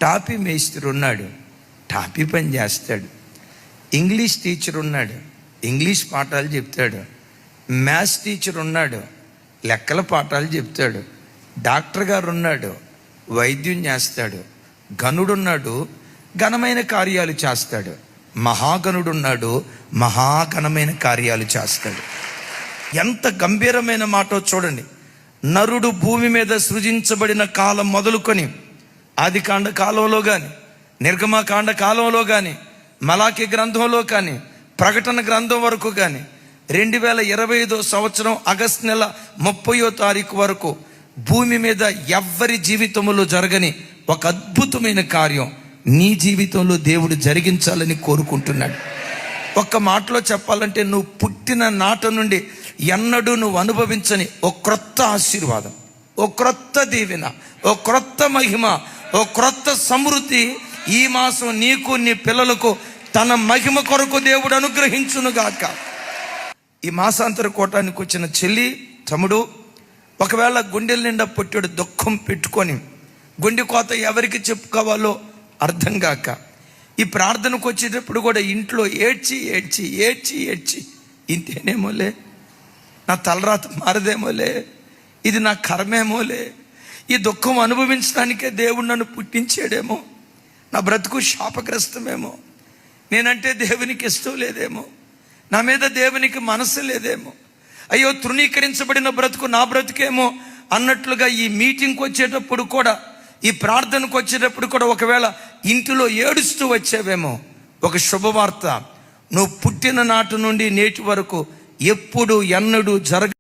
టాపీ మేస్త్రి ఉన్నాడు, టాపీ పని చేస్తాడు. ఇంగ్లీష్ టీచర్ ఉన్నాడు, ఇంగ్లీష్ పాఠాలు చెప్తాడు. మ్యాథ్స్ టీచర్ ఉన్నాడు, లెక్కల పాఠాలు చెప్తాడు. డాక్టర్ గారు ఉన్నాడు, వైద్యం చేస్తాడు. గనుడున్నాడు, ఘనమైన కార్యాలు చేస్తాడు. మహాగణుడున్నాడు, మహాఘనమైన కార్యాలు చేస్తాడు. ఎంత గంభీరమైన మాటో చూడండి. నరుడు భూమి మీద సృజించబడిన కాలం మొదలుకొని ఆదికాండ కాలంలో కానీ, నిర్గమకాండ కాలంలో కానీ, మలాకి గ్రంథంలో కానీ, ప్రకటన గ్రంథం వరకు కానీ 2025 సంవత్సరం ఆగస్టు నెల 30వ తారీఖు వరకు భూమి మీద ఎవ్వరి జీవితంలో జరగని ఒక అద్భుతమైన కార్యం నీ జీవితంలో దేవుడు జరిగించాలని కోరుకుంటున్నాడు. ఒక్క మాటలో చెప్పాలంటే, నువ్వు పుట్టిన నాట నుండి ఎన్నడూ నువ్వు అనుభవించని ఒక క్రొత్త ఆశీర్వాదం, ఓ క్రొత్త దీవెన, ఓ క్రొత్త మహిమ, ఓ క్రొత్త సమృద్ధి ఈ మాసం నీకు నీ పిల్లలకు తన మహిమ కొరకు దేవుడు అనుగ్రహించునుగాక. ఈ మాసాంతర కోటానికి వచ్చిన చెల్లి, తమ్ముడు, ఒకవేళ గుండెల నిండా పుట్టాడు దుఃఖం పెట్టుకొని గుండె కోత ఎవరికి చెప్పుకోవాలో అర్థం కాక ఈ ప్రార్థనకు వచ్చేటప్పుడు కూడా ఇంట్లో ఏడ్చి ఏడ్చి ఏడ్చి ఏడ్చి, ఇంతేనేమోలే, నా తలరాత మారదేమోలే, ఇది నా కర్మేమోలే, ఈ దుఃఖం అనుభవించడానికే దేవుడు నన్ను పుట్టించాడేమో, నా బ్రతుకు శాపగ్రస్తమేమో, నేనంటే దేవునికి ఇష్టం లేదేమో, నా మీద దేవునికి మనసు లేదేమో, అయ్యో తృణీకరించబడిన బ్రతుకు నా బ్రతుకేమో అన్నట్లుగా ఈ మీటింగ్కి వచ్చేటప్పుడు కూడా, ఈ ప్రార్థనకు వచ్చేటప్పుడు కూడా ఒకవేళ ఇంటిలో ఏడుస్తూ వచ్చేవేమో, ఒక శుభవార్త, నువ్వు పుట్టిన నాటి నుండి నేటి వరకు ఎప్పుడు ఎన్నడూ